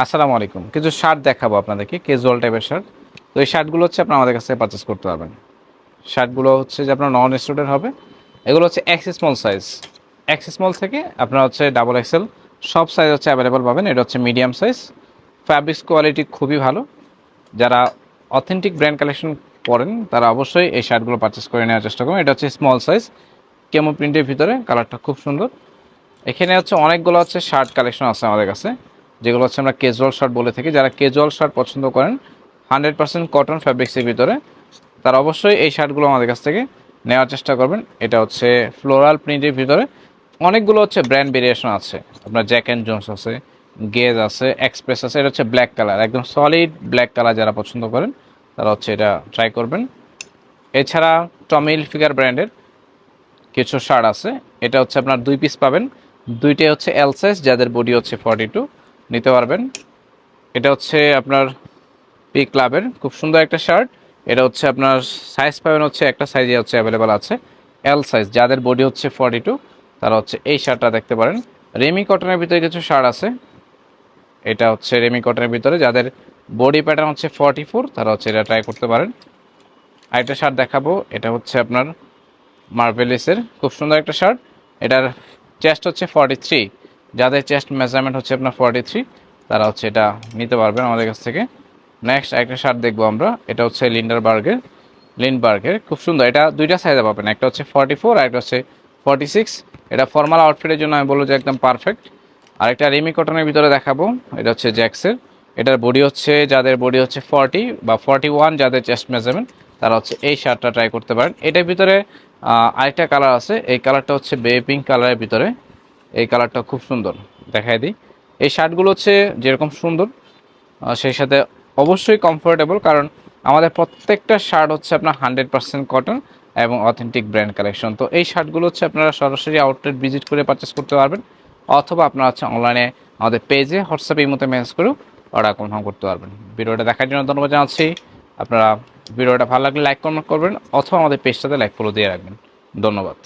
আসসালামু আলাইকুম। কিছু শার্ট দেখাবো আপনাদেরকে, ক্যাজুয়াল টাইপের শার্ট। তো এই শার্টগুলো হচ্ছে আপনার আমাদের কাছ থেকে পারচেস করতে পারবেন। শার্টগুলো হচ্ছে যে আপনার নন স্টুডেন্ট হবে। এগুলো হচ্ছে x small size. X small থেকে আপনার হচ্ছে ডাবল এক্সেল সব সাইজ হচ্ছে অ্যাভেলেবল পাবেন। এটা হচ্ছে মিডিয়াম সাইজ। ফ্যাব্রিক্স কোয়ালিটি খুবই ভালো। যারা অথেন্টিক ব্র্যান্ড কালেকশন করেন তারা অবশ্যই এই শার্টগুলো পারচেস করে নেওয়ার চেষ্টা করুন। এটা হচ্ছে স্মল সাইজ, কেমো প্রিন্টের ভিতরে, কালারটা খুব সুন্দর। এখানে হচ্ছে অনেকগুলো হচ্ছে শার্ট কালেকশন আছে আমাদের কাছে, যেগুলো হচ্ছে আমরা ক্যাজুয়াল শার্ট বলে থাকি। যারা ক্যাজুয়াল শার্ট পছন্দ করেন 100% কটন ফ্যাব্রিক্সের ভিতরে, তারা অবশ্যই এই শার্টগুলো আমাদের কাছ থেকে নেওয়ার চেষ্টা করবেন। এটা হচ্ছে ফ্লোরাল প্রিন্টের ভিতরে অনেকগুলো হচ্ছে ব্র্যান্ড ভেরিয়েশন আছে। আপনার জ্যাক অ্যান্ড জোন্স আছে, গেজ আছে, এক্সপ্রেস আছে। এটা হচ্ছে ব্ল্যাক কালার, একদম সলিড ব্ল্যাক কালার। যারা পছন্দ করেন তারা হচ্ছে এটা ট্রাই করবেন। এছাড়া টমি হিলফিগার ব্র্যান্ডের কিছু শার্ট আছে। এটা হচ্ছে আপনার 2 পিস পাবেন, দুইটাই হচ্ছে এল সাইজ, যাদের বডি হচ্ছে 42 নিতে পারবেন। এটা হচ্ছে আপনার পি ক্লাবের খুব সুন্দর একটা শার্ট। এটা হচ্ছে আপনার সাইজ পাবেন হচ্ছে একটা সাইজে হচ্ছে অ্যাভেলেবেল আছে, এল সাইজ। যাদের বডি হচ্ছে 42 তারা হচ্ছে এই শার্টটা দেখতে পারেন। রেমি কটনের ভিতরে কিছু শার্ট আছে। এটা হচ্ছে রেমি কটনের ভিতরে, যাদের বডি প্যাটার্ন হচ্ছে 44 তারা হচ্ছে এটা ট্রাই করতে পারেন। আরেকটা শার্ট দেখাবো, এটা হচ্ছে আপনার মার্ভেলিসের খুব সুন্দর একটা শার্ট। এটার চেস্ট হচ্ছে 43, যাদের চেস্ট মেজারমেন্ট হচ্ছে আপনার 43 তারা হচ্ছে এটা নিতে পারবেন আমাদের কাছ থেকে। নেক্সট একটা শার্ট দেখবো আমরা, এটা হচ্ছে লিন্ডবার্গের খুব সুন্দর। এটা দুইটা সাইজে পাবেন, একটা হচ্ছে 44 আর একটা হচ্ছে 46। এটা ফর্মাল আউটফিটের জন্য আমি বলবো যে একদম পারফেক্ট। আরেকটা রেমি কটনের ভিতরে দেখাবো, এটা হচ্ছে জ্যাক্সের। এটার বডি হচ্ছে, যাদের বডি হচ্ছে 40 বা 41, যাদের চেস্ট মেজারমেন্ট তারা হচ্ছে এই শার্টটা ট্রাই করতে পারেন। এটার ভিতরে আরেকটা কালার আছে, এই কালারটা হচ্ছে বেবি পিঙ্ক কালারের ভিতরে। এই কালারটা খুব সুন্দর, দেখাই দিই। এই শার্টগুলো হচ্ছে যেরকম সুন্দর সেই সাথে অবশ্যই কমফোর্টেবল, কারণ আমাদের প্রত্যেকটা শার্ট হচ্ছে আপনার 100% কটন এবং অথেন্টিক ব্র্যান্ড কালেকশন। তো এই শার্টগুলো হচ্ছে আপনারা সরাসরি আউটলেট ভিজিট করে পারচেস করতে পারবেন, অথবা আপনারা হচ্ছে অনলাইনে আমাদের পেজে হোয়াটসঅ্যাপে এই মতো মেসেজ করেও অর্ডার কনফার্ম করতে পারবেন। ভিডিওটা দেখার জন্য ধন্যবাদ জানাচ্ছি। আপনারা ভিডিওটা ভালো লাগলে লাইক কমেন্ট করবেন, অথবা আমাদের পেজটাতে লাইক ফলো দিয়ে রাখবেন। ধন্যবাদ।